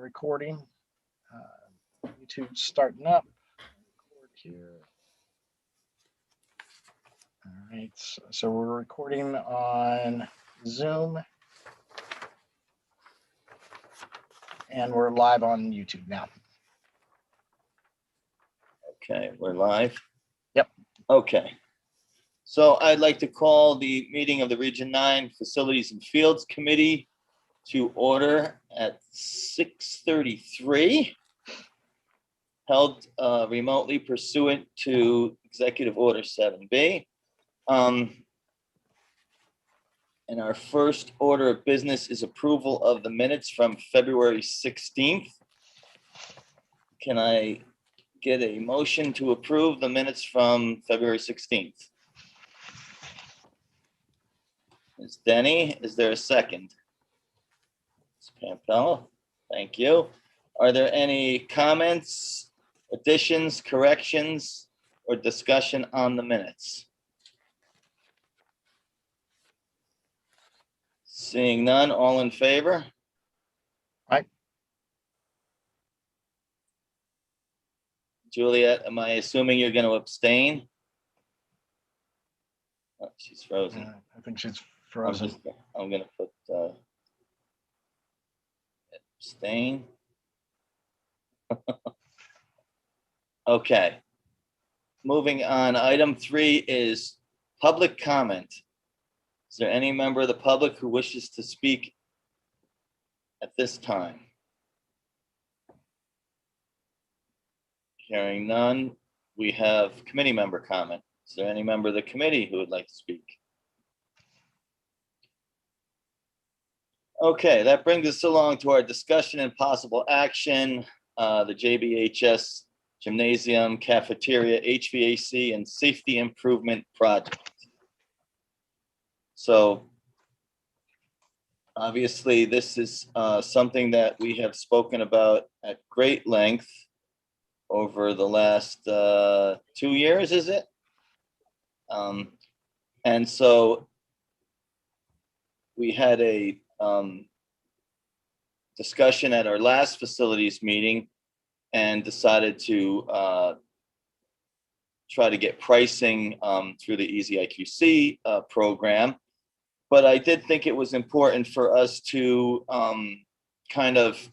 recording. YouTube starting up. Record here. All right, so we're recording on Zoom. And we're live on YouTube now. Okay, we're live. Yep. Okay. So I'd like to call the meeting of the Region 9 Facilities and Fields Committee to order at 6:33, held remotely pursuant to Executive Order 7B. And our first order of business is approval of the minutes from February 16th. Can I get a motion to approve the minutes from February 16th? Ms. Denny, is there a second? Ms. Pampello, thank you. Are there any comments, additions, corrections, or discussion on the minutes? Seeing none, all in favor? Aye. Juliet, am I assuming you're going to abstain? Oh, she's frozen. I think she's frozen. I'm going to put abstain. Okay. Moving on, item 3 is public comment. Is there any member of the public who wishes to speak at this time? Hearing none, we have committee member comment. Is there any member of the committee who would like to speak? Okay, that brings us along to our discussion and possible action, the JBHS Gymnasium, Cafeteria, HVAC, and Safety Improvement Project. So obviously this is something that we have spoken about at great length over the last 2 years, is it? And so we had a discussion at our last facilities meeting and decided to try to get pricing through the Easy IQC program. But I did think it was important for us to kind of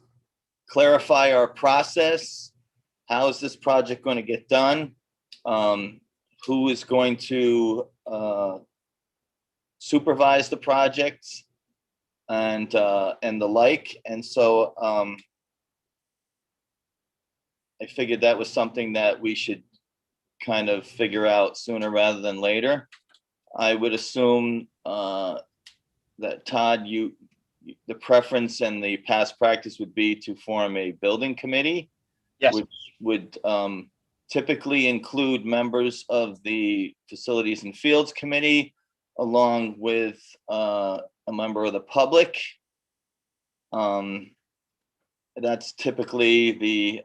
clarify our process. How is this project going to get done? Who is going to supervise the project and the like? And so I figured that was something that we should kind of figure out sooner rather than later. I would assume that Todd, the preference and the past practice would be to form a building committee. Yes. Which would typically include members of the Facilities and Fields Committee, along with a member of the public. That's typically the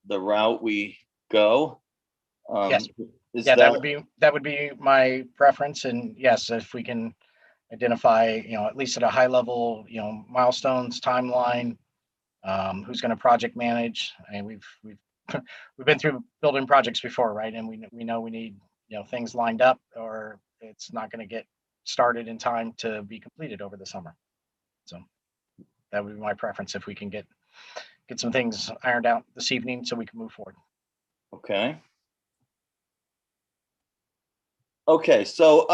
route we go. Yes. Yeah, that would be my preference. And yes, if we can identify, at least at a high level, milestones, timeline, who's going to project manage. I mean, we've been through building projects before, right? And we know we need things lined up, or it's not going to get started in time to be completed over the summer. So that would be my preference, if we can get some things ironed out this evening so we can move forward. Okay. Okay, so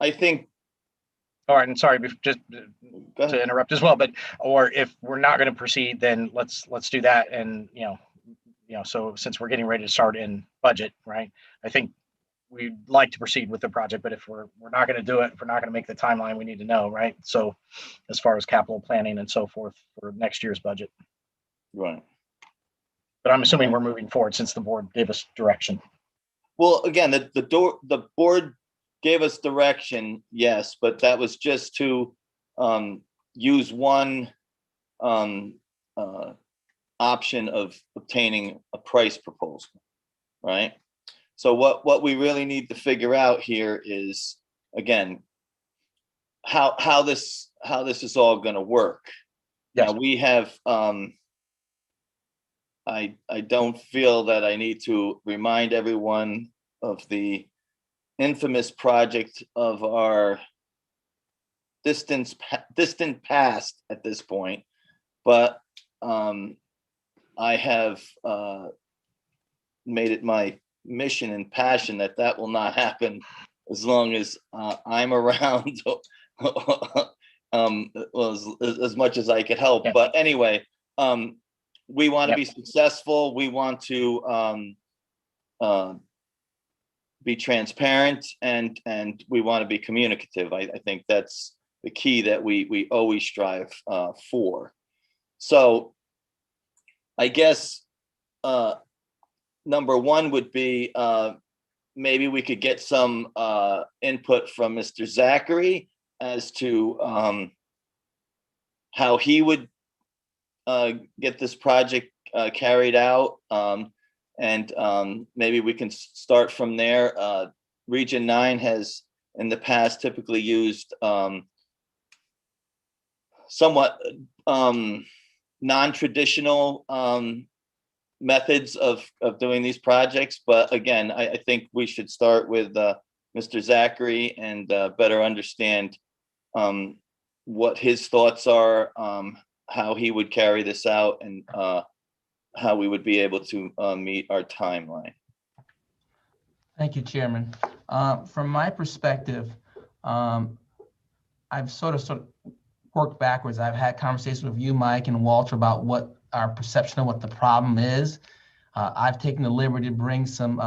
I think. All right, and sorry, just to interrupt as well, but or if we're not going to proceed, then let's do that. And so since we're getting ready to start in budget, right? I think we'd like to proceed with the project, but if we're not going to do it, if we're not going to make the timeline, we need to know, right? So as far as capital planning and so forth for next year's budget. Right. But I'm assuming we're moving forward since the board gave us direction. Well, again, the board gave us direction, yes, but that was just to use one option of obtaining a price proposal, right? So what we really need to figure out here is, again, how this is all going to work. Yes. Now we have, I don't feel that I need to remind everyone of the infamous project of our distant past at this point, but I have made it my mission and passion that will not happen as long as I'm around. Well, as much as I could help. Yeah. But anyway, we want to Yep. be successful. We want to be transparent, and we want to be communicative. I think that's the key that we always strive for. So I guess number one would be maybe we could get some input from Mr. Zachary as to how he would get this project carried out. And maybe we can start from there. Region 9 has in the past typically used somewhat non-traditional methods of doing these projects. But again, I think we should start with Mr. Zachary and better understand what his thoughts are, how he would carry this out, and how we would be able to meet our timeline. Thank you, Chairman. From my perspective, I've sort of worked backwards. I've had conversations with you, Mike, and Walter about what our perception of what the problem is. I've taken the liberty to bring some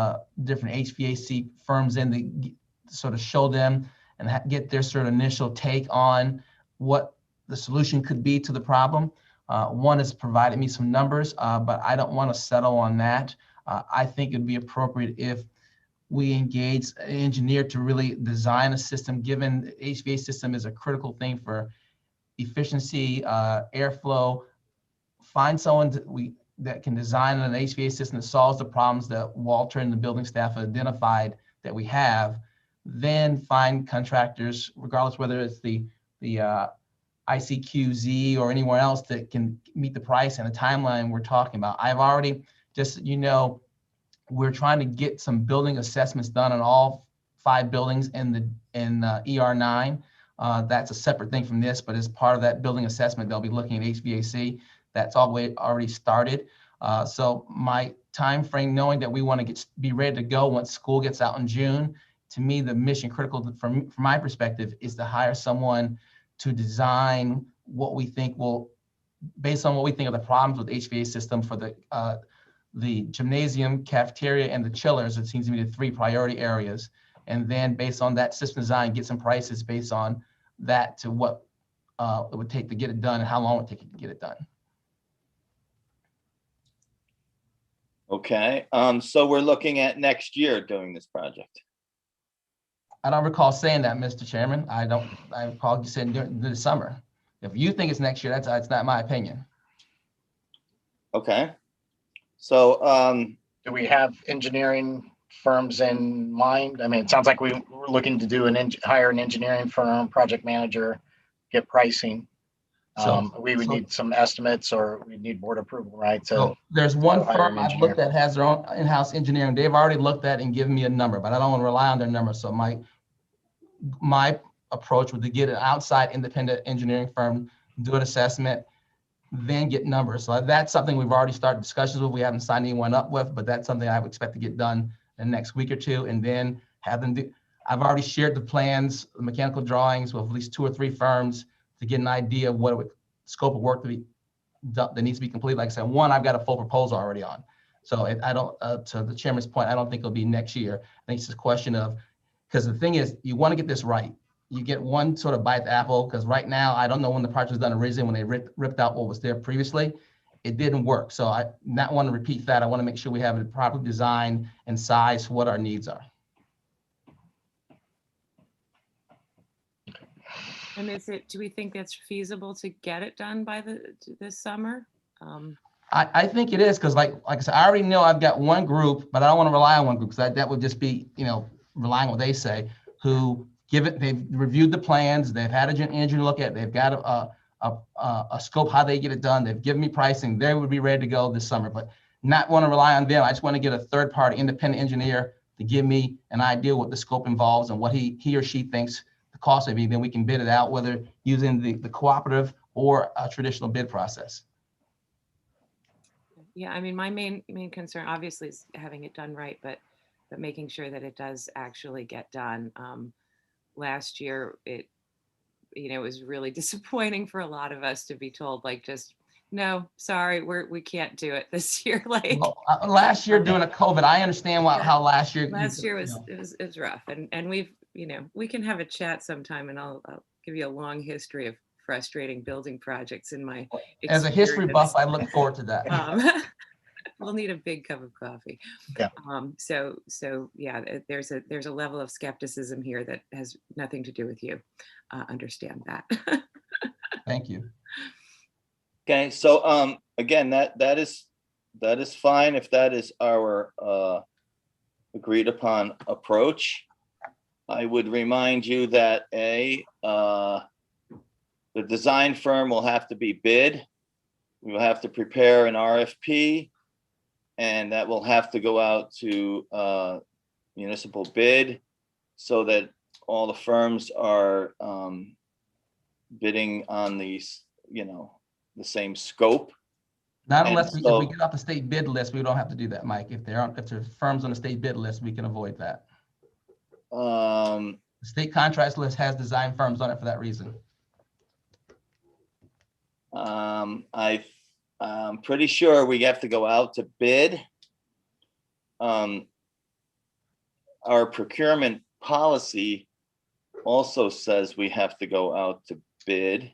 different HVAC firms in to sort of show them and get their sort of initial take on what the solution could be to the problem. One has provided me some numbers, but I don't want to settle on that. I think it'd be appropriate if we engage an engineer to really design a system, given the HVAC system is a critical thing for efficiency, airflow. Find someone that can design an HVAC system that solves the problems that Walter and the building staff have identified that we have. Then find contractors, regardless whether it's the ICQZ or anywhere else, that can meet the price and the timeline we're talking about. I've already, just so you know, we're trying to get some building assessments done on all 5 buildings in ER9. That's a separate thing from this, but as part of that building assessment, they'll be looking at HVAC. That's already started. So my time frame, knowing that we want to be ready to go once school gets out in June, to me, the mission critical from my perspective is to hire someone to design what we think will, based on what we think of the problems with the HVAC system for the gymnasium, cafeteria, and the chillers. It seems to be the 3 priority areas. And then based on that system design, get some prices based on that to what it would take to get it done and how long it would take to get it done. Okay, so we're looking at next year doing this project. I don't recall saying that, Mr. Chairman. I recall you saying during the summer. If you think it's next year, that's not my opinion. Okay. So Do we have engineering firms in mind? I mean, it sounds like we're looking to do hire an engineering firm, project manager, get pricing. We would need some estimates, or we need board approval, right? So there's one hire firm an I've engineer. looked at has their own in-house engineering. They've already looked at and given me a number, but I don't want to rely on their number. So my approach would be to get an outside independent engineering firm, do an assessment, then get numbers. So that's something we've already started discussions with. We haven't signed anyone up with, but that's something I would expect to get done in the next week or two, and then have them do. I've already shared the plans, the mechanical drawings with at least 2 or 3 firms to get an idea of what scope of work to be done, that needs to be completed. Like I said, one, I've got a full proposal already on. So I don't, to the chairman's point, I don't think it'll be next year. I think it's just a question of, because the thing is, you want to get this right. You get one sort of bite at the apple, because right now, I don't know when the project was done originally, when they ripped out what was there previously. It didn't work. So I not want to repeat that. I want to make sure we have it properly designed and sized for what our needs are. And do we think that's feasible to get it done by this summer? I think it is, because like I said, I already know I've got one group, but I don't want to rely on one group, because that would just be, relying on what they say, who they've reviewed the plans, they've had an engineer look at it, they've got a scope, how they get it done. They've given me pricing. They would be ready to go this summer, but not want to rely on them. I just want to get a third-party independent engineer to give me an idea what the scope involves and what he or she thinks the cost would be. Then we can bid it out, whether using the cooperative or a traditional bid process. Yeah, I mean, my main concern obviously is having it done right, but making sure that it does actually get done. Last year, it was really disappointing for a lot of us to be told, like, just no, sorry, we can't do it this year. Like, well, last year during a COVID, I understand how last year. Last year was it was rough, and we've we can have a chat sometime, and I'll give you a long history of frustrating building projects in my As a history buff, I look forward to that. We'll need a big cup of coffee. Yeah. So yeah, there's a level of skepticism here that has nothing to do with you. Understand that. Thank you. Okay, so again, that is fine if that is our agreed upon approach. I would remind you that the design firm will have to be bid. We will have to prepare an RFP, and that will have to go out to municipal bid so that all the firms are bidding on these, the same scope. Not unless if we get off the state bid list, we don't have to do that, Mike. If there are firms on the state bid list, we can avoid that. The state contracts list has design firms on it for that reason. I'm pretty sure we have to go out to bid. Our procurement policy also says we have to go out to bid.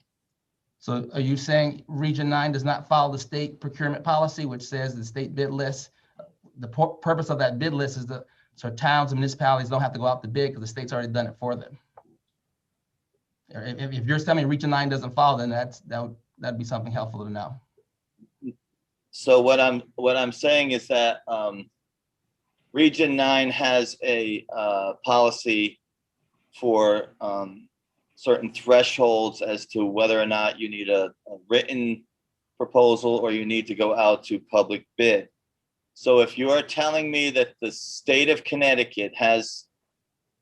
So are you saying Region 9 does not follow the state procurement policy, which says the state bid list? The purpose of that bid list is so towns and municipalities don't have to go out to bid because the state's already done it for them. If you're telling me Region 9 doesn't follow, then that'd be something helpful to know. So what I'm saying is that Region 9 has a policy for certain thresholds as to whether or not you need a written proposal or you need to go out to public bid. So if you are telling me that the state of Connecticut has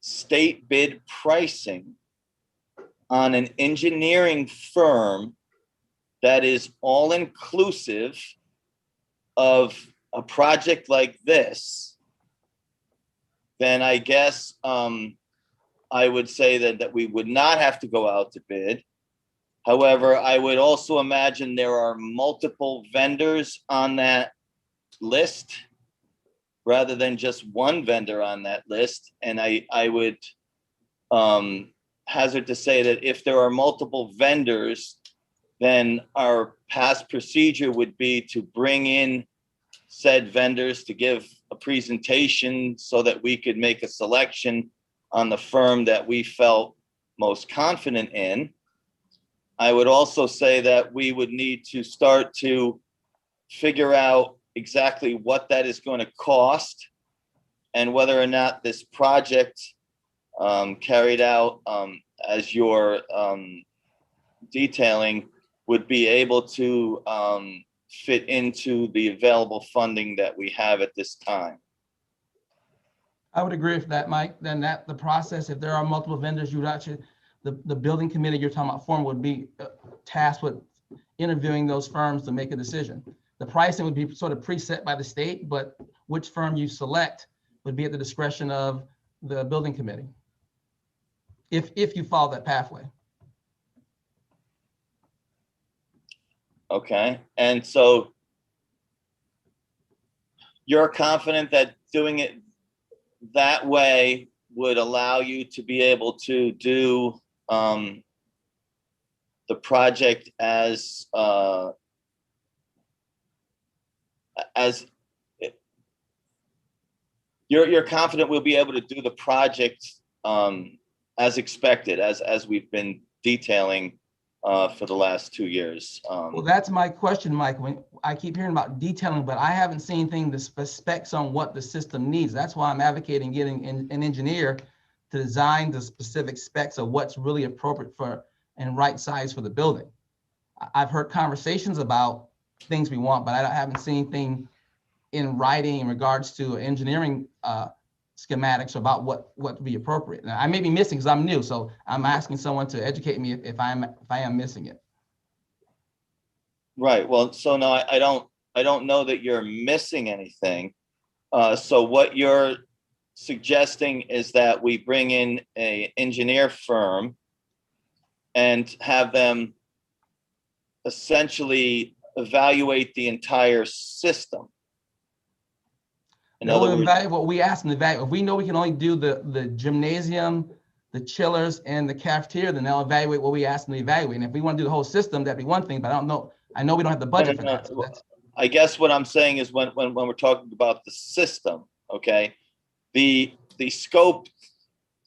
state bid pricing on an engineering firm that is all inclusive of a project like this, then I guess I would say that we would not have to go out to bid. However, I would also imagine there are multiple vendors on that list rather than just one vendor on that list. And I would hazard to say that if there are multiple vendors, then our past procedure would be to bring in said vendors to give a presentation so that we could make a selection on the firm that we felt most confident in. I would also say that we would need to start to figure out exactly what that is going to cost and whether or not this project carried out as you're detailing would be able to fit into the available funding that we have at this time. I would agree with that, Mike. Then the process, if there are multiple vendors, you would actually, the building committee you're talking about form would be tasked with interviewing those firms to make a decision. The pricing would be sort of preset by the state, but which firm you select would be at the discretion of the building committee, if you follow that pathway. Okay, and so you're confident that doing it that way would allow you to be able to do the project as you're confident we'll be able to do the project as expected, as we've been detailing for the last 2 years. Well, that's my question, Mike. When I keep hearing about detailing, but I haven't seen anything that specs on what the system needs. That's why I'm advocating getting an engineer to design the specific specs of what's really appropriate for and right size for the building. I've heard conversations about things we want, but I haven't seen anything in writing in regards to engineering schematics about what would be appropriate. Now, I may be missing because I'm new, so I'm asking someone to educate me if I am missing it. Right. Well, so no, I don't know that you're missing anything. So what you're suggesting is that we bring in a engineer firm and have them essentially evaluate the entire system. In other words, evaluate what we ask them to evaluate. If we know we can only do the gymnasium, the chillers, and the cafeteria, then they'll evaluate what we ask them to evaluate. And if we want to do the whole system, that'd be one thing, but I don't know. I know we don't have the budget for that. So that's, I guess what I'm saying is when we're talking about the system, okay, the scope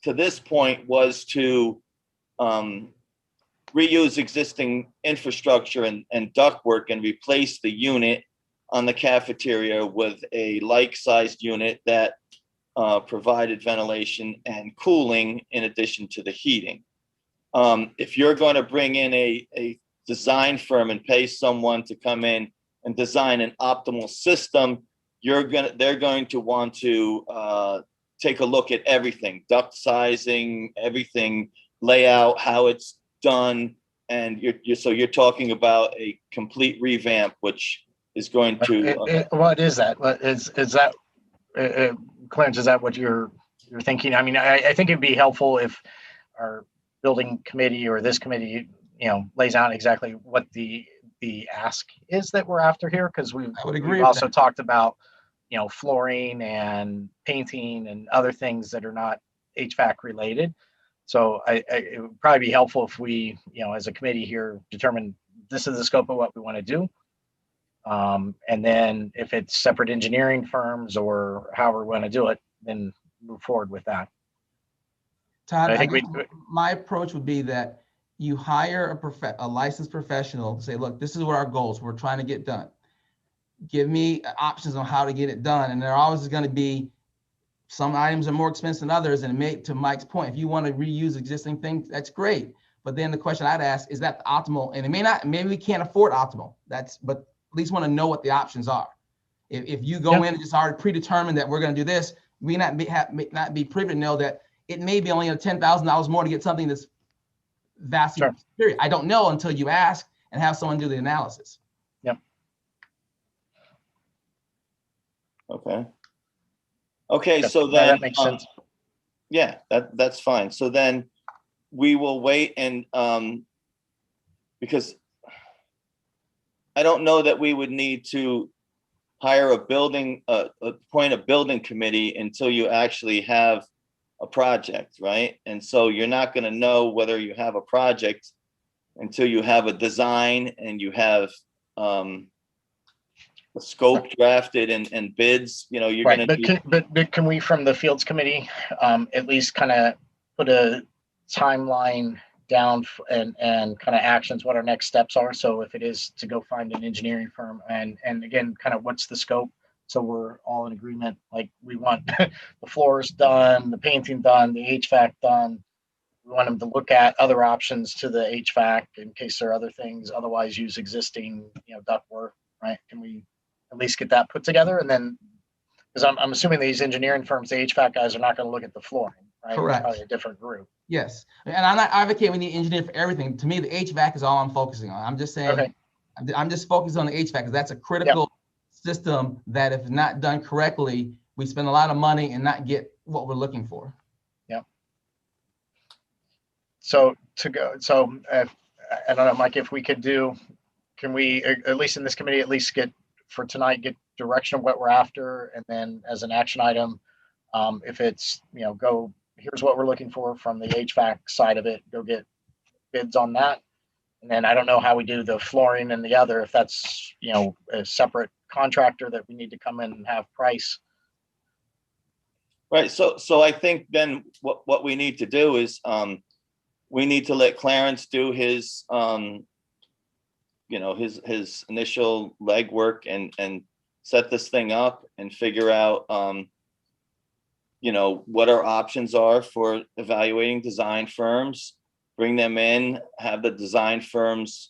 to this point was to reuse existing infrastructure and ductwork and replace the unit on the cafeteria with a like-sized unit that provided ventilation and cooling in addition to the heating. If you're going to bring in a design firm and pay someone to come in and design an optimal system, they're going to want to take a look at everything, duct sizing, everything, layout, how it's done, and you're talking about a complete revamp, which is going to. What is that? What is that? Clarence, is that what you're thinking? I mean, I think it'd be helpful if our building committee or this committee, lays out exactly what the ask is that we're after here, because we've also talked about, flooring and painting and other things that are not HVAC related. So it would probably be helpful if we, as a committee here, determine this is the scope of what we want to do. And then if it's separate engineering firms or how we're going to do it, then move forward with that. Todd, I think my approach would be that you hire a licensed professional to say, look, this is what our goals we're trying to get done. Give me options on how to get it done. And there always is going to be some items are more expensive than others. And to Mike's point, if you want to reuse existing things, that's great. But then the question I'd ask, is that the optimal? And it may not, maybe we can't afford optimal. But at least want to know what the options are. If you go in and just already predetermined that we're going to do this, we may not be privy to know that it may be only $10,000 more to get something that's vastly superior. I don't know until you ask and have someone do the analysis. Yep. Okay. So then that makes sense. Yeah, that's fine. So then we will wait and because I don't know that we would need to hire appoint a building committee until you actually have a project, right? And so you're not going to know whether you have a project until you have a design and you have a scope drafted and bids. You're right. going to. But can we, from the Fields Committee, at least kind of put a timeline down and kind of actions, what our next steps are? So if it is to go find an engineering firm and again, kind of what's the scope? So we're all in agreement, like we want the floors done, the painting done, the HVAC done. We want them to look at other options to the HVAC in case there are other things, otherwise use existing, ductwork, right? Can we at least get that put together? And then, because I'm assuming these engineering firms, the HVAC guys are not going to look at the flooring, right? Correct. It's probably a different group. Yes. And I'm not advocating we need engineer for everything. To me, the HVAC is all I'm focusing on. I'm just saying, I'm just focused on the HVAC because that's a critical system that if not done correctly, we spend a lot of money and not get what we're looking for. Yeah. So I don't know, Mike, if we could can we, at least in this committee, at least get direction of what we're after, and then as an action item, if it's, here's what we're looking for from the HVAC side of it, go get bids on that. And then I don't know how we do the flooring and the other, if that's, a separate contractor that we need to come in and have price. Right. So I think then what we need to do is we need to let Clarence do his his initial legwork and set this thing up and figure out what our options are for evaluating design firms, bring them in, have the design firms,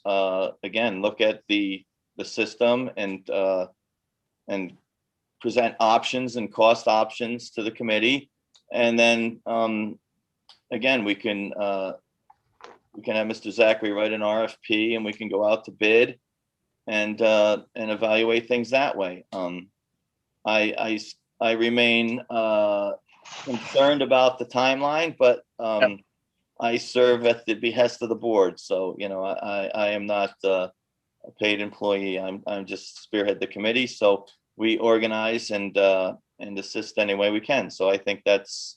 again, look at the system and present options and cost options to the committee. And then, again, we can have Mr. Zachary write an RFP, and we can go out to bid and evaluate things that way. I remain concerned about the timeline, but I serve at the behest of the board. So, you know, I am not a paid employee. I'm just spearhead the committee. So we organize and assist any way we can. So I think that's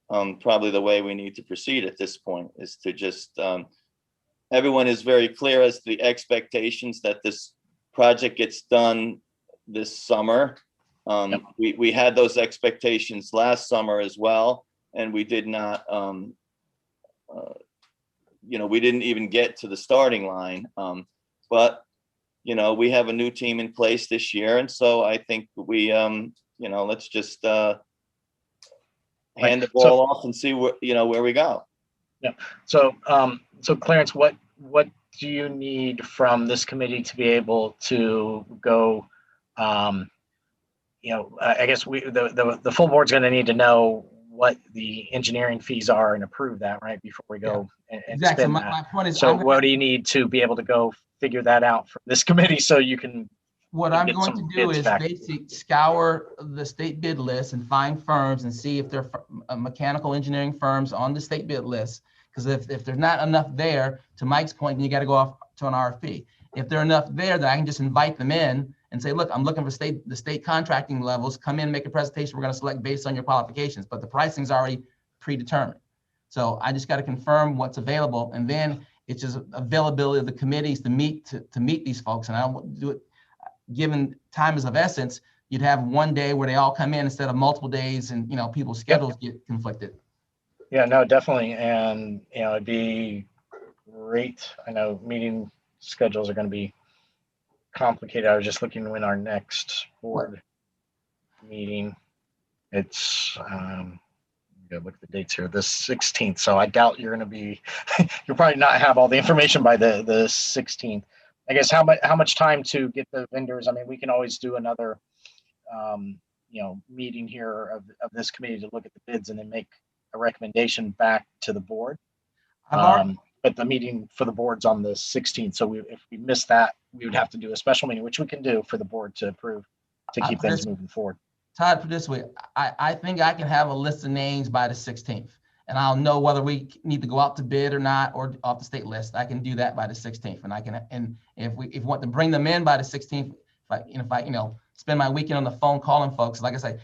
probably the way we need to proceed at this point, is to just, everyone is very clear as to the expectations that this project gets done this summer. We had those expectations last summer as well, and we did not, you know, we didn't even get to the starting line. But, you know, we have a new team in place this year. And so I think we, you know, let's just hand the ball off and see where, you know, where we go. Yeah. So, so Clarence, what do you need from this committee to be able to go, you know, I guess the full board's going to need to know what the engineering fees are and approve that, right, before we go and Exactly. spend So that. my point is, So what do you need to be able to go figure that out from this committee so you can? What I'm going to do is basically scour the state bid list and find firms and see if there are mechanical engineering firms on the state bid list. Because if there's not enough there, to Mike's point, then you got to go off to an RFP. If there are enough there, that I can just invite them in and say, look, I'm looking for the state contracting levels. Come in, make a presentation. We're going to select based on your qualifications, but the pricing is already predetermined. So I just got to confirm what's available, and then it's just availability of the committees to meet these folks. And I don't do it. Given time is of essence, you'd have one day where they all come in instead of multiple days, and, you know, people's schedules get conflicted. Yeah, no, definitely. And, you know, it'd be great. I know meeting schedules are going to be complicated. I was just looking when our next board meeting, it's, gotta look at the dates here, the 16th. So I doubt you're going to be, you'll probably not have all the information by the 16th. I guess how much time to get the vendors? I mean, we can always do another, you know, meeting here of this committee to look at the bids and then make a recommendation back to the board. But the meeting for the board's on the 16th. So if we miss that, we would have to do a special meeting, which we can do for the board to approve to keep things moving forward. Todd, put it this way, I think I can have a list of names by the 16th. And I'll know whether we need to go out to bid or not, or off the state list. I can do that by the 16th, and I can. And if we want to bring them in by the 16th, if I spend my weekend on the phone calling folks, like I say,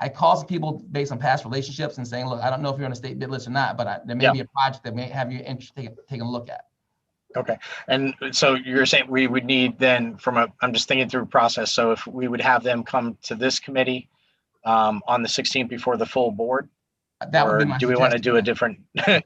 I call some people based on past relationships and saying, look, I don't know if you're on a state bid list or not, but there may be a project that may have you interested taking a look at. Okay, and so you're saying we would need then I'm just thinking through process. So if we would have them come to this committee on the 16th before the full board. That would be my do we want to do a different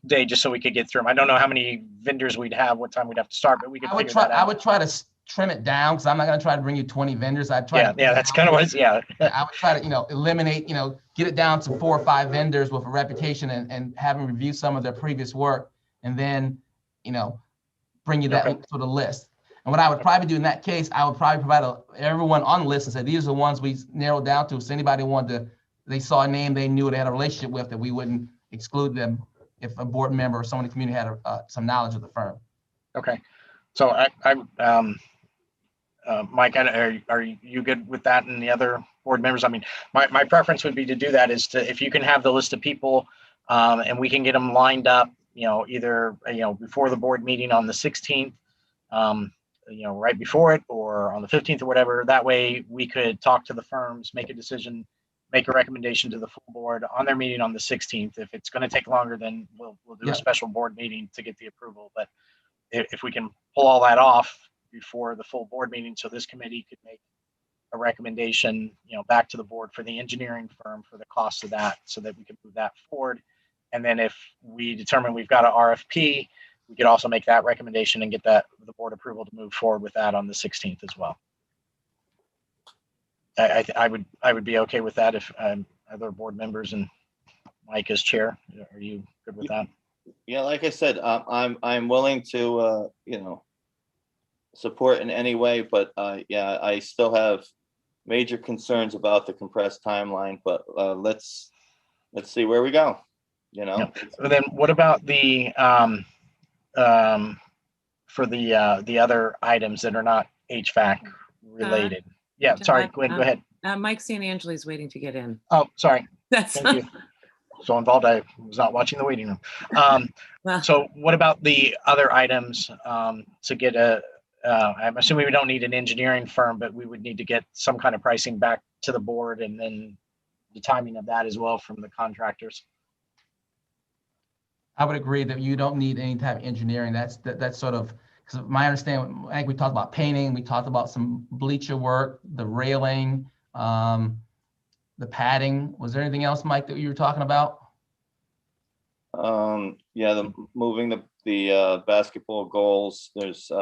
day just so we could get through them? I don't know how many vendors we'd have, what time we'd have to start, but we could figure that out. I would try to trim it down, because I'm not going to try to bring you 20 vendors. I'd try. Yeah, that's kind of what it's, I would try to, eliminate, get it down to 4 or 5 vendors with a reputation, and have them review some of their previous work, and then, bring you that to the list. And what I would probably do in that case, I would probably provide everyone on the list and say, these are the ones we narrowed down to. So anybody they saw a name they knew they had a relationship with, that we wouldn't exclude them if a board member or someone in the community had some knowledge of the firm. Okay. So Mike, are you good with that and the other board members? I mean, my preference would be to do that is if you can have the list of people and we can get them lined up, either, before the board meeting on the 16th, right before it, or on the 15th or whatever. That way we could talk to the firms, make a decision, make a recommendation to the full board on their meeting on the 16th. If it's going to take longer, then we'll do a special board meeting to get the approval. But if we can pull all that off before the full board meeting, so this committee could make a recommendation, back to the board for the engineering firm for the cost of that, so that we can move that forward. And then if we determine we've got an RFP, we could also make that recommendation and get the board approval to move forward with that on the 16th as well. I would be okay with that if other board members and Mike as chair. Are you good with that? Yeah, like I said, I'm willing to, support in any way, but, yeah, I still have major concerns about the compressed timeline, but, let's see where we go, you Yeah. know? Then what about um, for the other items that are not HVAC related? Yeah, sorry, Todd, go ahead. Mike San Angeli's waiting to get in. Oh, sorry. That's Thank you. So involved, I was not watching the waiting room. well, So what about the other items to get I'm assuming we don't need an engineering firm, but we would need to get some kind of pricing back to the board and then the timing of that as well from the contractors. I would agree that you don't need any type of engineering. That's sort of, because my understanding, I think we talked about painting, we talked about some bleacher work, the railing, the padding. Was there anything else, Mike, that you were talking about? Yeah, moving the basketball goals. There's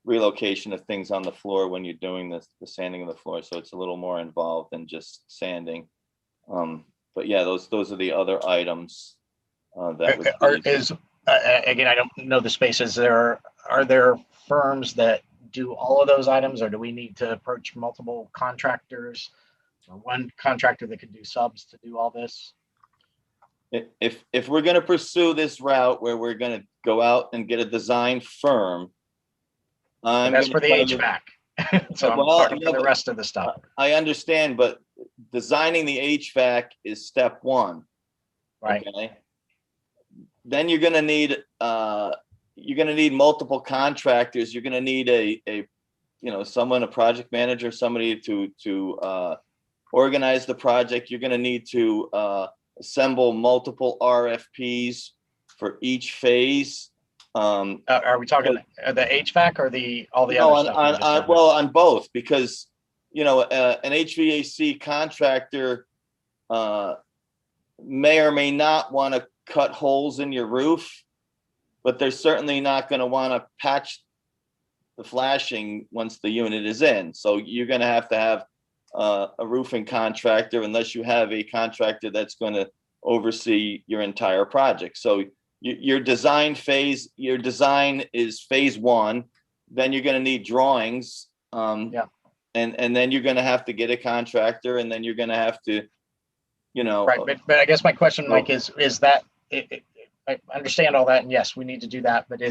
relocation of things on the floor when you're doing the sanding of the floor, so it's a little more involved than just sanding. But yeah, those are the other items that would be. Again, I don't know the spaces. Are there firms that do all of those items, or do we need to approach multiple contractors, or one contractor that could do subs to do all this? If we're going to pursue this route where we're going to go out and get a design firm, That's for the HVAC. So I'm talking for the rest of the stuff. I understand, but designing the HVAC is step one. Right. Okay. Then you're going to need multiple contractors. You're going to need a project manager, somebody to organize the project. You're going to need to assemble multiple RFPs for each phase. Are we talking the HVAC or all the other stuff? On both, because an HVAC contractor may or may not want to cut holes in your roof, but they're certainly not going to want to patch the flashing once the unit is in. So you're going to have a roofing contractor, unless you have a contractor that's going to oversee your entire project. So your design is phase one. Then you're going to need drawings. And then you're going to have to get a contractor, and then you're going to have to, Right. But I guess my question, Mike, is that I understand all that, and yes, we need to do that. But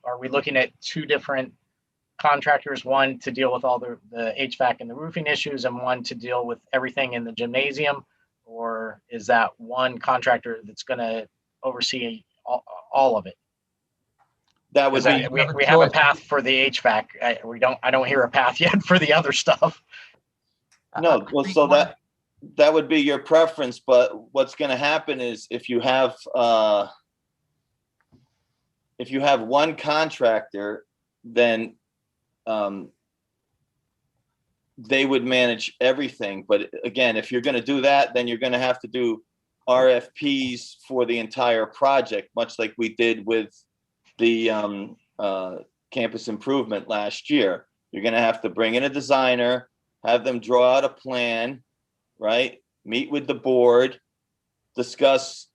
are we looking at two different contractors, one to deal with all the HVAC and the roofing issues, and one to deal with everything in the gymnasium? Or is that one contractor that's going to oversee all of it? That would be. We have a path for the HVAC. I don't hear a path yet for the other stuff. No, well, so that would be your preference, but what's going to happen is if you have one contractor, then they would manage everything. But again, if you're going to do that, then you're going to have to do RFPs for the entire project, much like we did with the campus improvement last year. You're going to have to bring in a designer, have them draw out a plan, right? Meet with the board, discuss,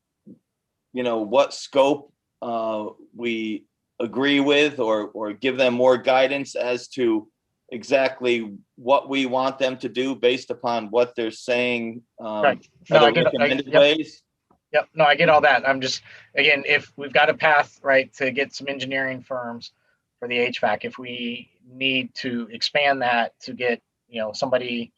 what scope we agree with, or give them more guidance as to exactly what we want them to do based upon what they're saying. Right. No, I get it. Ways. Yep. No, I get all that. I'm just, again, if we've got a path, right, to get some engineering firms for the HVAC, if we need to expand that to get, somebody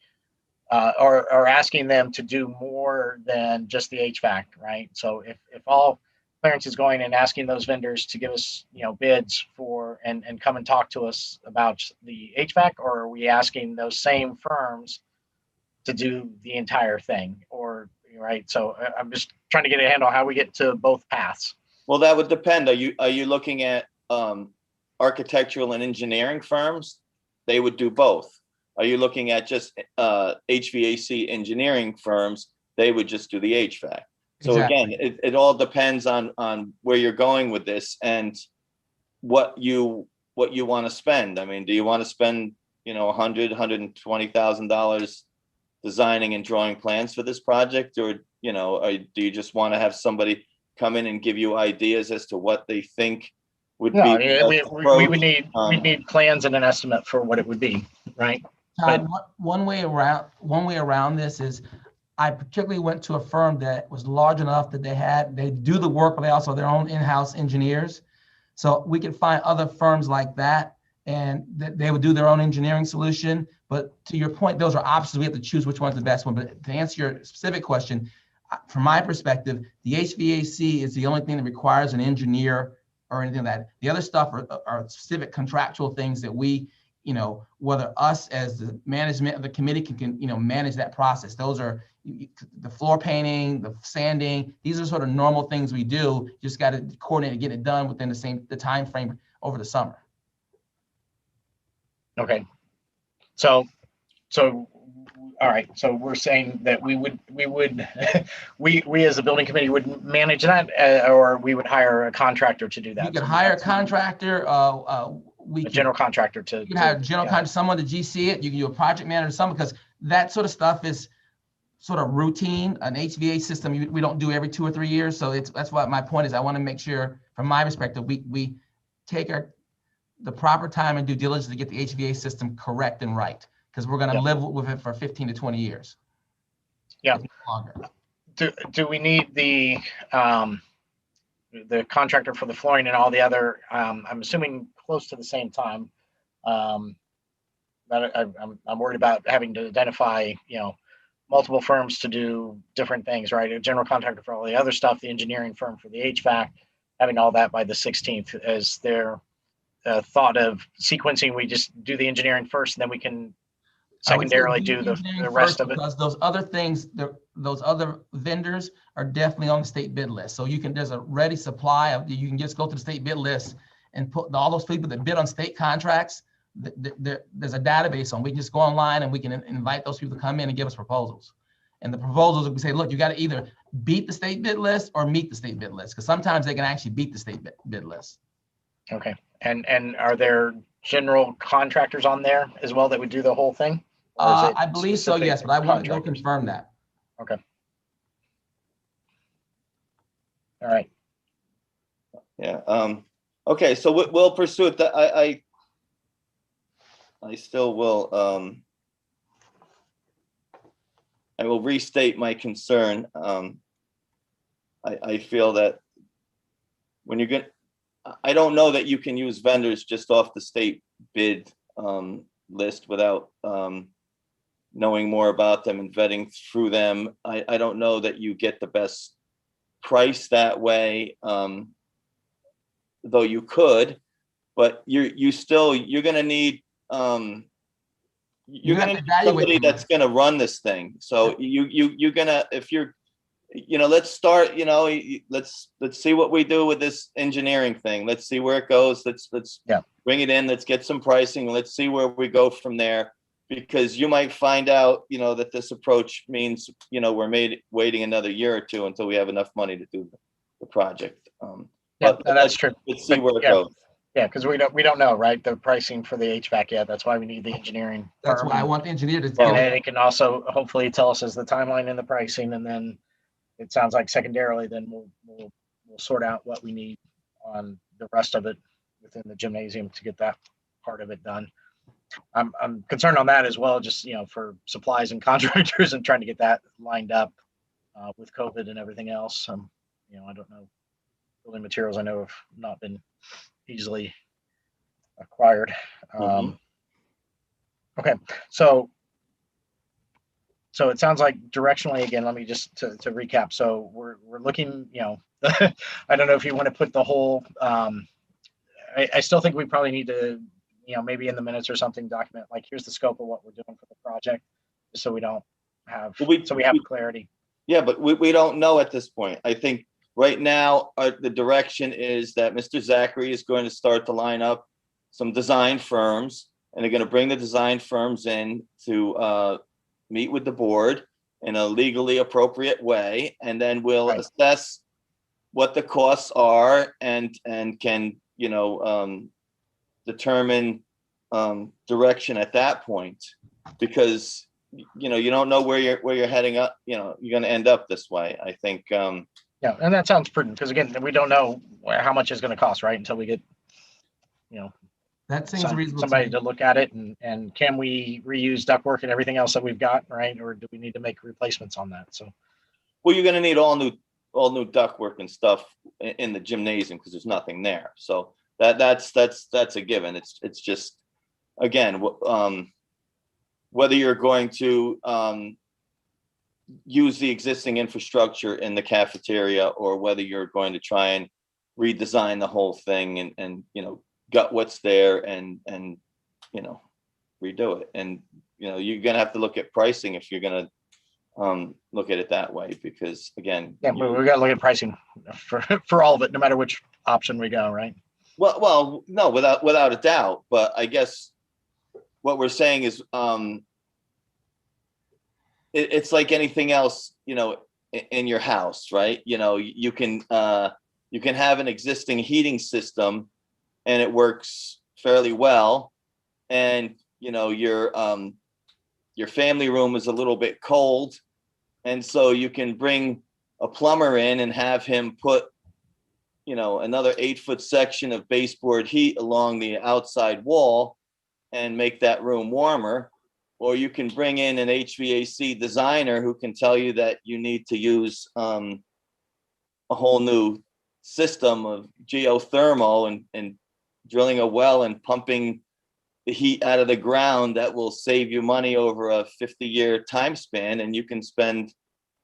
or asking them to do more than just the HVAC, right? So if all Clarence is going and asking those vendors to give us, bids for and come and talk to us about the HVAC, or are we asking those same firms to do the entire thing? Or right, so I'm just trying to get a handle on how we get to both paths. Well, that would depend. Are you looking at architectural and engineering firms? They would do both. Are you looking at just HVAC engineering firms? They would just do the HVAC. So exactly. Again, it all depends on where you're going with this and what you want to spend. I mean, do you want to spend $120,000 designing and drawing plans for this project, or do you just want to have somebody come in and give you ideas as to what they think would No, be I the mean, best we would approach. need, we'd need plans and an estimate for what it would be, right? Todd, one way around this is I particularly went to a firm that was large enough that they do the work, but they also have their own in-house engineers. So we could find other firms like that, and they would do their own engineering solution. But to your point, those are options. We have to choose which one's the best one. But to answer your specific question, from my perspective, the HVAC is the only thing that requires an engineer or anything like that. The other stuff are specific contractual things that we, whether us as the management of the committee can manage that process. Those are the floor painting, the sanding. These are sort of normal things we do. Just got to coordinate and get it done within the time frame over the summer. Okay. So, all right. So we're saying that we would, we as the building committee would manage that, or we would hire a contractor to do that. You could So hire a contractor. a general contractor to. You can hire a general contractor, someone to GC it. You can do a project manager, someone, because that sort of stuff is sort of routine. An HVAC system we don't do every 2 or 3 years. So that's what my point is. I want to make sure, from my perspective, we take the proper time and due diligence to get the HVAC system correct and right, because we're going to live with it for 15 to 20 years. Yeah. Longer. Do we need the contractor for the flooring and all the other? I'm assuming close to the same time. But I'm worried about having to identify, multiple firms to do different things, right? A general contractor for all the other stuff, the engineering firm for the HVAC, having all that by the 16th as their thought of sequencing. We just do the engineering first, and then we can secondarily do the rest of it. Because those other things, those other vendors are definitely on the state bid list. So there's a ready supply of, you can just go to the state bid list and put all those people that bid on state contracts. There's a database on. We can just go online and we can invite those people to come in and give us proposals. And the proposals, we say, look, you got to either beat the state bid list or meet the state bid list, because sometimes they can actually beat the state bid list. Okay. And are there general contractors on there as well that would do the whole thing? I believe so, yes, but I want to go confirm that. Okay. All right. Yeah. Okay. So we'll pursue it. I still will. I will restate my concern. I feel that when you get, I don't know that you can use vendors just off the state bid list without knowing more about them and vetting through them. I don't know that you get the best price that way, though you could, but you're going to need somebody that's going to run this thing. So you're going to, if you're, let's start, let's see what we do with this engineering thing. Let's see where it goes. Let's bring it in. Let's get some pricing. Let's see where we go from there, because you might find out, that this approach means, we're waiting another year or two until we have enough money to do the project. But that's true. Let's see where it goes. Yeah, because we don't know, right, the pricing for the HVAC yet. That's why we need the engineering. That's why I want the engineer to. And then it can also hopefully tell us as the timeline and the pricing, and then it sounds like secondarily, then we'll sort out what we need on the rest of it within the gymnasium to get that part of it done. I'm concerned on that as well, just for supplies and contractors and trying to get that lined up with COVID and everything else. I don't know. Building materials I know have not been easily acquired. Okay, so it sounds like directionally, again, let me just to recap. So we're looking, I don't know if you want to put the whole, I still think we probably need to, maybe in the minutes or something, document, like, here's the scope of what we're doing for the project, just so we don't have, so we have clarity. Yeah, but we don't know at this point. I think right now, the direction is that Mr. Zachary is going to start to line up some design firms, and they're going to bring the design firms in to meet with the board in a legally appropriate way, and then we'll assess what the costs are and can determine direction at that point, because you don't know where you're heading up. You're going to end up this way. I think. Yeah, and that sounds prudent, because again, we don't know how much it's gonna cost, right? Until we get, you know, That seems reasonable to somebody me. to look at it, and can we reuse ductwork and everything else that we've got, right? Or do we need to make replacements on that? So, Well, you're gonna need all new ductwork and stuff in the gymnasium because there's nothing there. So that's a given. It's just, again, whether you're going to use the existing infrastructure in the cafeteria or whether you're going to try and redesign the whole thing and gut what's there and redo it. And you're gonna have to look at pricing if you're gonna look at it that way, because again, yeah, we gotta look at pricing for all of it, no matter which option we go, right? well, no, without a doubt. But I guess what we're saying is it's like anything else, in your house, right? You can have an existing heating system and it works fairly well, and your family room is a little bit cold, and so you can bring a plumber in and have him put another 8-foot section of baseboard heat along the outside wall and make that room warmer. Or you can bring in an HVAC designer who can tell you that you need to use a whole new system of geothermal and drilling a well and pumping the heat out of the ground that will save you money over a 50-year time span. And you can spend,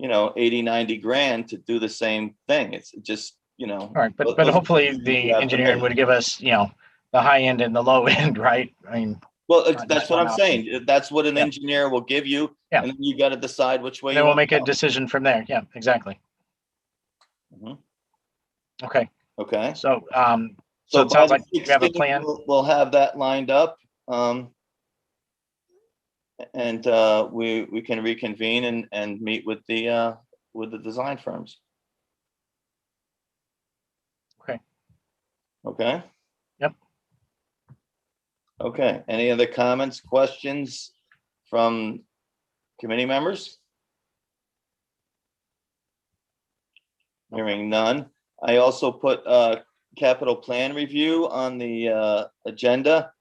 80, 90 grand to do the same thing. It's just, All right, but hopefully the engineering would give us, the high end and the low end, right? I mean, well, not that's just what one I'm option. saying. That's what an Yeah. engineer will give you. Yeah. And then you got to decide which way then you we'll want make to a go. decision from there. Yeah, exactly. Mhm. Okay, Okay. so So it by sounds the like we have a 16th, plan. we'll have that lined up. And we can reconvene and meet with the design firms. Okay. Okay. Yep. Okay. Any other comments, questions from committee members? Hearing none. I also put capital plan review on the agenda.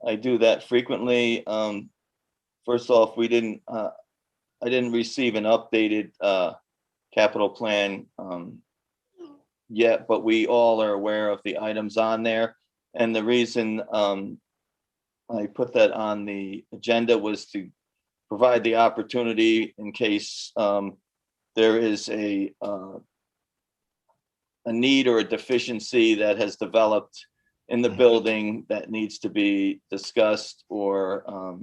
I do that frequently. First off, I didn't receive an updated capital plan yet, but we all are aware of the items on there. And the reason I put that on the agenda was to provide the opportunity in case there is a need or a deficiency that has developed in the building that needs to be discussed or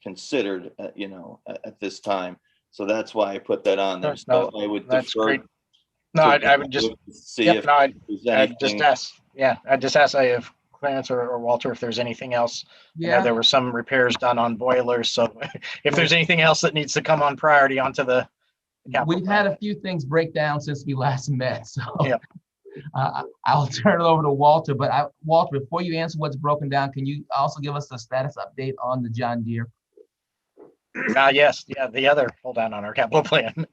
considered, at this time. So that's why I put that on there. No, So I would that's defer. great. No, I would just, see yep, if no, there's I'd just anything. ask, yeah, I'd just ask if Clarence or Walter, if there's anything else. I know Yeah, there were some repairs done on boilers, so if there's anything else that needs to come on priority onto the capital we've had plan. a few things break down since we last met, so Yeah. I'll turn it over to Walter. But Walter, before you answer what's broken down, can you also give us a status update on the John Deere? Yes, yeah, the other, hold on our capital plan.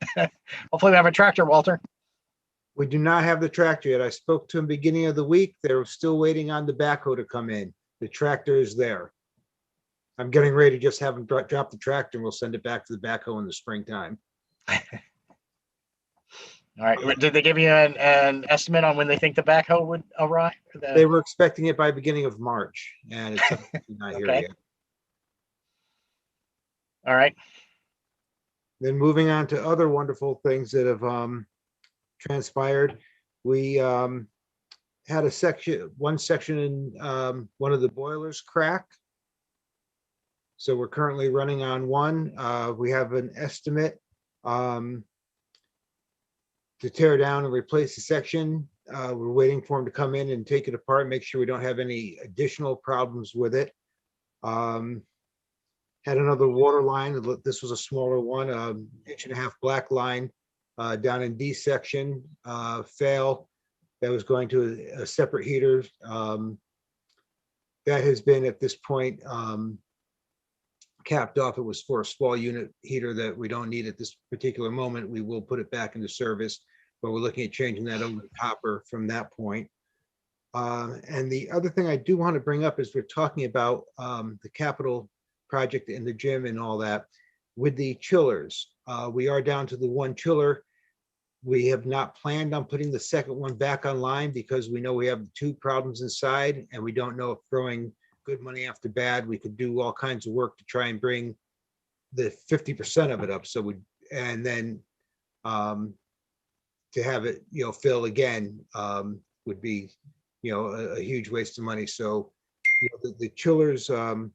Hopefully we have a tractor, Walter. We do not have the tractor yet. I spoke to them beginning of the week. They're still waiting on the backhoe to come in. The tractor is there. I'm getting ready to just have them drop the tractor and we'll send it back to the backhoe in the springtime. All right, did they give you an estimate on when they think the backhoe would arrive? They were expecting it by beginning of March and it's not here Okay. yet. All right, Then moving on to other wonderful things that have transpired. We had one section in one of the boilers crack. So we're currently running on one. We have an estimate to tear down and replace the section. We're waiting for him to come in and take it apart, make sure we don't have any additional problems with it. Had another water line. This was a smaller one, 1.5-inch black line down in D section, fail. That was going to a separate heater. That has been at this point capped off. It was for a small unit heater that we don't need at this particular moment. We will put it back into service. but we're looking at changing that over to copper from that point. And the other thing I do want to bring up is we're talking about the capital project in the gym and all that with the chillers. We are down to the one chiller. We have not planned on putting the second one back online because we know we have two problems inside, and we don't know if throwing good money after bad, we could do all kinds of work to try and bring the 50% of it up. So and then to have it, fill again would be, a huge waste of money. So, the chillers, the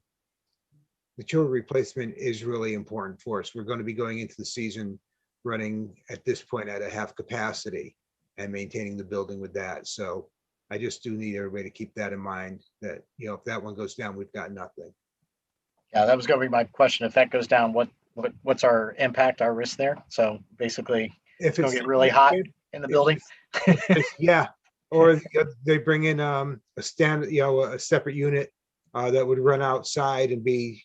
chiller replacement is really important for us. We're going to be going into the season running at this point at a half capacity and maintaining the building with that. So I just do need everybody to keep that in mind, that, if that one goes down, we've got nothing. Yeah, that was going to be my question. If that goes down, what's our impact, our risk there? So basically, If it's going to get really hot in the building. Yeah, or they bring in a standard, a separate unit that would run outside and be,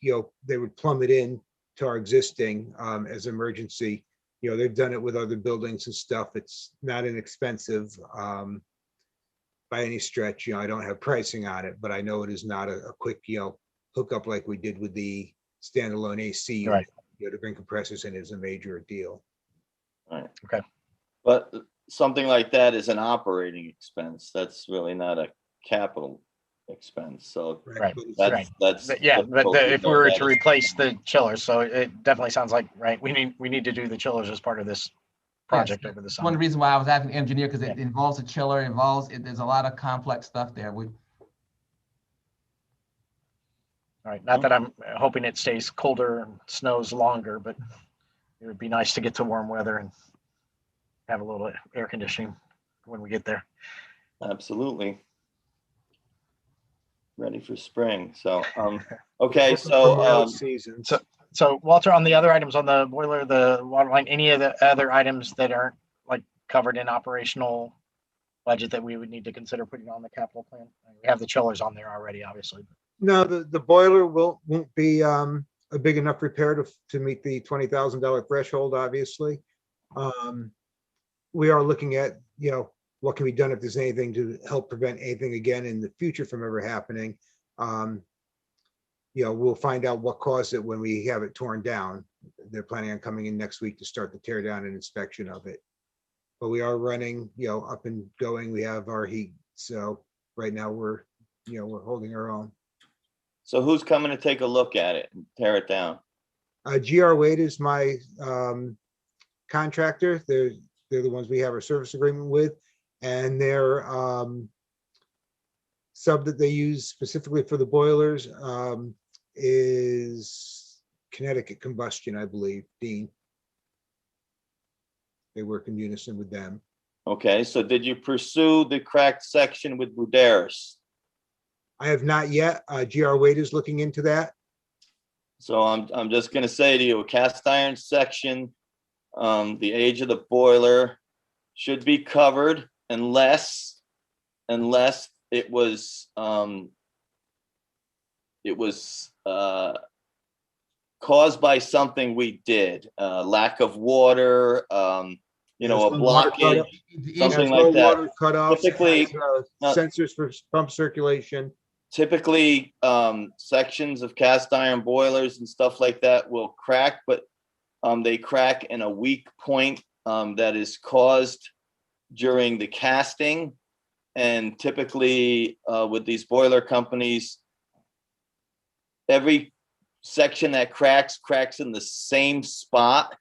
they would plumb it in to our existing as emergency. They've done it with other buildings and stuff. It's not inexpensive by any stretch. I don't have pricing on it, but I know it is not a quick, hookup like we did with the standalone AC unit. Right. To bring compressors in is a major deal. Right. Okay. But something like that is an operating expense. That's really not a capital expense. So Right. that's Yeah, but if we were to that is- replace the chillers, so it definitely sounds like, right, we need to do the chillers as part of this project over the One of summer. the reasons why I was asking the engineer, because it Yeah. involves a chiller, there's a lot of complex stuff there. All right, not that I'm hoping it stays colder and snows longer, but it would be nice to get to warm weather and have a little air conditioning when we get there. Absolutely. Ready for spring. So, okay. So, Seasons. So Walter, on the other items on the boiler, the water line, any of the other items that aren't like covered in operational budget that we would need to consider putting on the capital plan? We have the chillers on there already, obviously. No, the boiler won't be a big enough repair to meet the $20,000 threshold, obviously. We are looking at, what can be done if there's anything to help prevent anything again in the future from ever happening. We'll find out what caused it when we have it torn down. They're planning on coming in next week to start the tear down and inspection of it. But we are running, up and going. We have our heat. So right now we're holding our own. so who's coming to take a look at it and tear it down? GR Wade is my contractor. They're the ones we have our service agreement with, and their sub that they use specifically for the boilers is Connecticut Combustion, I believe, Dean. They work in unison with them. Okay. So did you pursue the cracked section with Buderis? I have not yet. GR Wade is looking into that. So I'm just going to say to you, a cast iron section, the age of the boiler should be covered unless it was caused by something we did, lack of water, a blockage, something like that. Water cutoffs, Typically, sensors for pump circulation. Typically, sections of cast iron boilers and stuff like that will crack, but they crack in a weak point that is caused during the casting. And typically, with these boiler companies, every section that cracks in the same spot.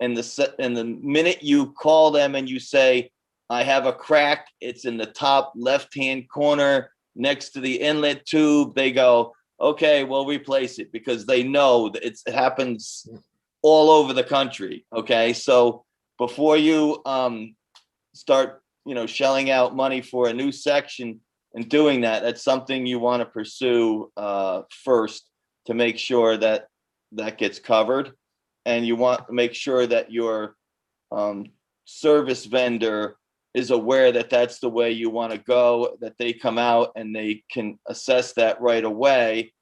And the minute you call them and you say, I have a crack, it's in the top left-hand corner next to the inlet tube, they go, okay, we'll replace it, because they know that it happens all over the country. Okay. So before you start, shelling out money for a new section and doing that, that's something you want to pursue first, to make sure that gets covered. And you want to make sure that your service vendor is aware that that's the way you want to go, that they come out and they can assess that right away.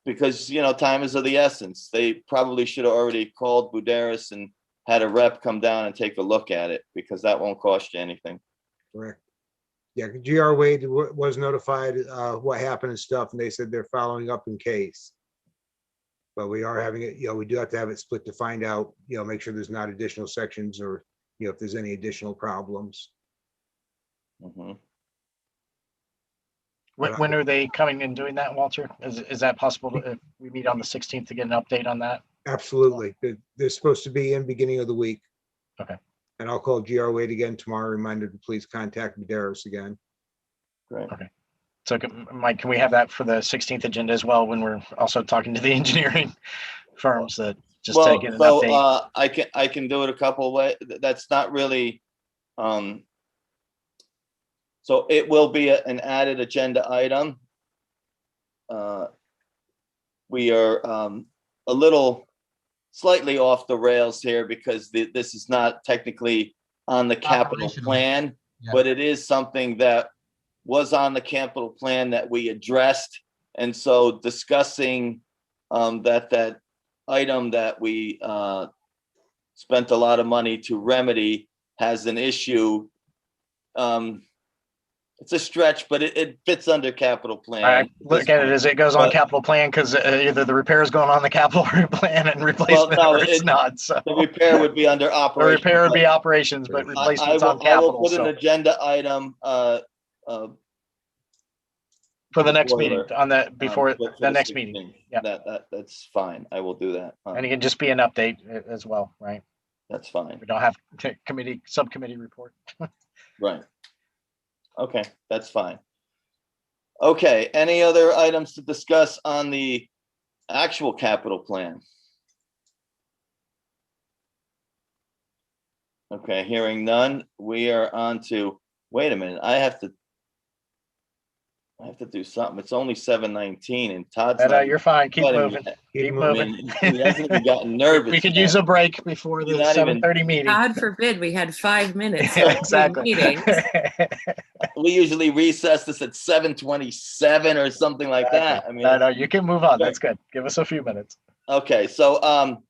Because, time is of the essence. They probably should have already called Buderis and had a rep come down and take a look at it, because that won't cost you anything. Correct. Yeah, GR Wade was notified what happened and stuff, and they said they're following up in case. But we are having it, we do have to have it split to find out, make sure there's not additional sections or, if there's any additional problems. Mhm. When are they coming and doing that, Walter? Is that possible to, if we meet on the 16th to get an update on that? Absolutely. They're supposed to be in beginning of the week. Okay. And I'll call GR Wade again tomorrow, reminder to please contact Daris again. Great. So Mike, can we have that for the 16th agenda as well, when we're also talking to the engineering firms that just to get an update? I can do it a couple of ways. That's not really, so it will be an added agenda item. We are a little slightly off the rails here, because this is not technically on the capital Operational. plan, Yeah. but it is something that was on the capital plan that we addressed. And so discussing that item that we spent a lot of money to remedy has an issue. It's a stretch, but it fits under capital plan. I look at it as it goes on capital plan, because either the repair is going on the capital plan and replacement, or it's not. So the repair would be under the operations. repair would be operations, but replacement's on capital. I will put an agenda item for the next meeting, boiler, on that before for the next meeting. 16th. Yeah. That's fine. I will do that. And it can just be an update as well, right? That's fine. We don't have subcommittee report. Right. Okay, that's fine. Okay, any other items to discuss on the actual capital plan? Okay, hearing none, we are on to, wait a minute, I have to do something. It's only 7:19 and Todd's not. You're fine. Keep Wait a moving. minute. Keep I moving. mean, he hasn't even gotten nervous. We could yet. use a break before the You're not even- 7:30 meeting. God forbid we had 5 minutes. Yeah, between exactly. meetings. We usually recess this at 7:27 or something like that. I mean, no, you can move on. That's good. Give us a few minutes. okay, so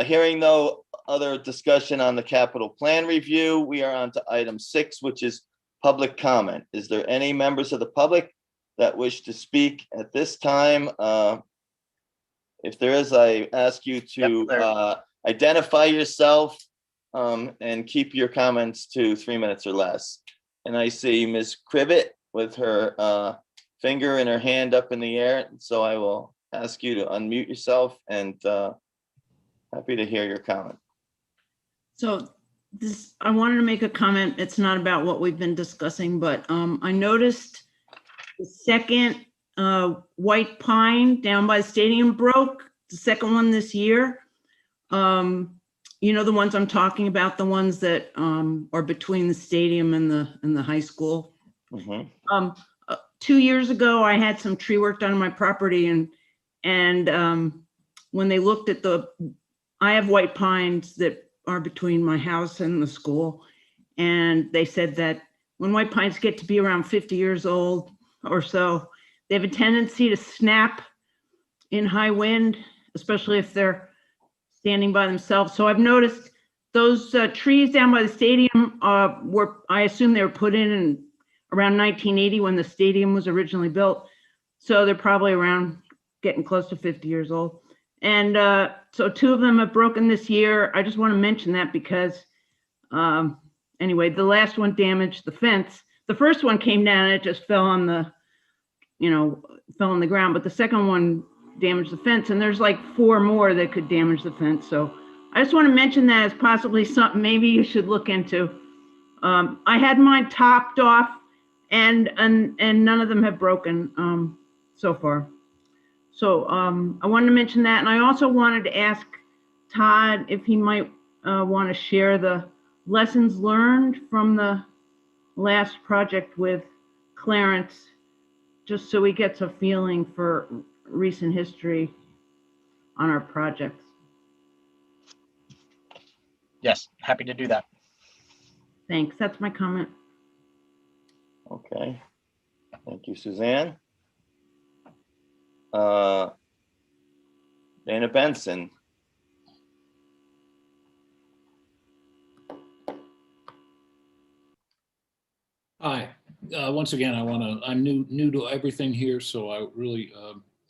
hearing no other discussion on the capital plan review, we are on to item 6, which is public comment. Is there any members of the public that wish to speak at this time? If there is, I ask you to identify yourself and keep your comments to 3 minutes or less. And I see Ms. Cribbett with her finger and her hand up in the air. So I will ask you to unmute yourself, and happy to hear your comment. So I wanted to make a comment. It's not about what we've been discussing, but I noticed the second white pine down by the stadium broke, the second one this year. You know, the ones I'm talking about, the ones that are between the stadium and the high school. Mm-hmm. 2 years ago, I had some tree work done on my property, and when they looked at I have white pines that are between my house and the school, and they said that when white pines get to be around 50 years old or so, they have a tendency to snap in high wind, especially if they're standing by themselves. So I've noticed those trees down by the stadium I assume they were put in around 1980 when the stadium was originally built. So they're probably around getting close to 50 years old. And so 2 of them have broken this year. I just want to mention that because anyway, the last one damaged the fence. The first one came down and it just fell on the ground, but the second one damaged the fence, and there's like 4 more that could damage the fence. So I just want to mention that as possibly something maybe you should look into. I had mine topped off, and none of them have broken so far. So I wanted to mention that, and I also wanted to ask Todd if he might want to share the lessons learned from the last project with Clarence, just so he gets a feeling for recent history on our projects. Yes, happy to do that. Thanks. That's my comment. Okay. Thank you, Suzanne. Dana Benson. Hi. Once again, I'm new to everything here, so I really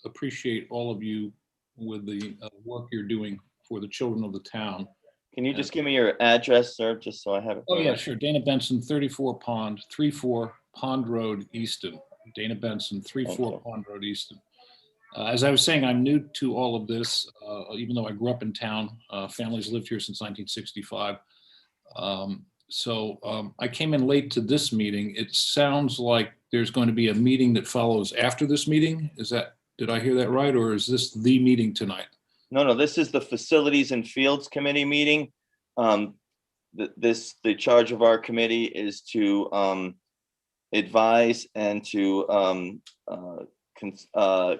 appreciate all of you with the work you're doing for the children of the town. Can you just give me your address, sir, just so I have it? Oh, yeah, sure. Dana Benson, 34 Pond Road, Easton. Dana Benson, 34 Okay. Pond Road, Easton. As I was saying, I'm new to all of this, even though I grew up in town. Families lived here since 1965. I came in late to this meeting. It sounds like there's going to be a meeting that follows after this meeting. Did I hear that right? Or is this the meeting tonight? No, this is the Facilities and Fields Committee meeting. The charge of our committee is to advise and to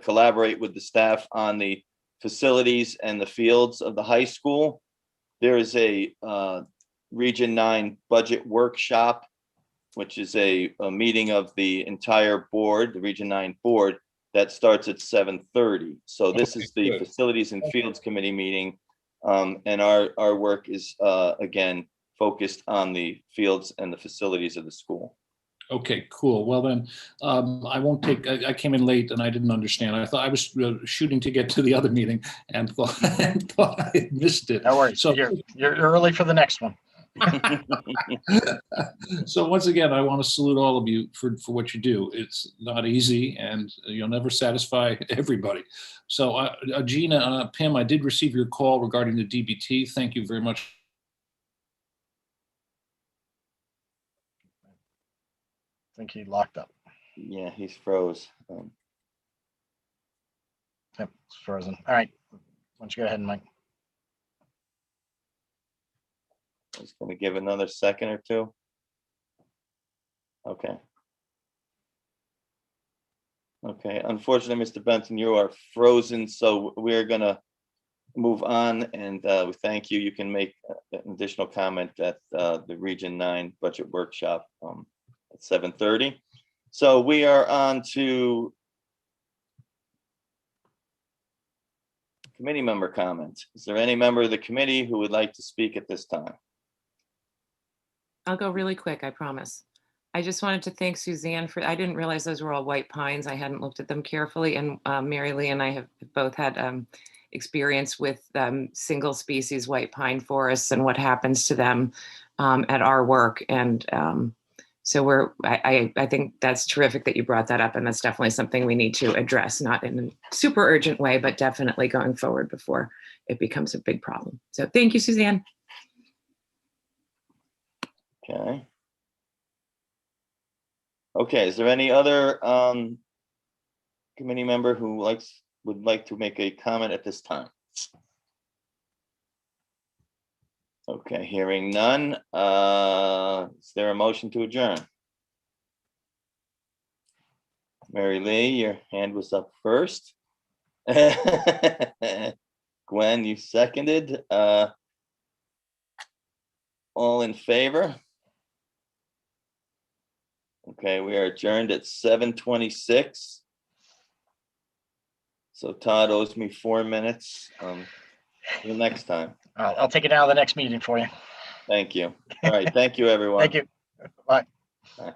collaborate with the staff on the facilities and the fields of the high school. There is a Region 9 budget workshop, which is a meeting of the entire board, the Region 9 board, that starts at 7:30. So this is the good. Facilities and Fields Committee meeting. And our work is, again, focused on the fields and the facilities of the school. Okay, cool. Well then, I won't take, I came in late and I didn't understand. I thought I was shooting to get to the other meeting and thought I had missed it. No worries. So, You're early for the next one. so once again, I want to salute all of you for what you do. It's not easy and you'll never satisfy everybody. So Gina, Pim, I did receive your call regarding the DBT. Thank you very much. I think he locked up. Yeah, he's froze. Yep, it's frozen. All right. Why don't you go ahead, Mike? I'm just going to give another second or two. Okay. Okay, unfortunately, Mr. Benson, you are frozen, so we're going to move on, and we thank you. You can make an additional comment at the Region 9 budget workshop at 7:30. So we are on to committee member comments. Is there any member of the committee who would like to speak at this time? I'll go really quick, I promise. I just wanted to thank Suzanne I didn't realize those were all white pines. I hadn't looked at them carefully. And Mary Lee and I have both had experience with single species white pine forests and what happens to them at our work. And so I think that's terrific that you brought that up. And that's definitely something we need to address, not in a super urgent way, but definitely going forward before it becomes a big problem. So thank you, Suzanne. Okay. Okay, is there any other committee member who would like to make a comment at this time? Okay, hearing none. Is there a motion to adjourn? Mary Lee, your hand was up first. Gwen, you seconded. All in favor? Okay, we are adjourned at 7:26. So Todd owes me 4 minutes. Till next time. I'll take it out of the next meeting for you. Thank you. All right, thank you, everyone. Thank you. Bye. Bye.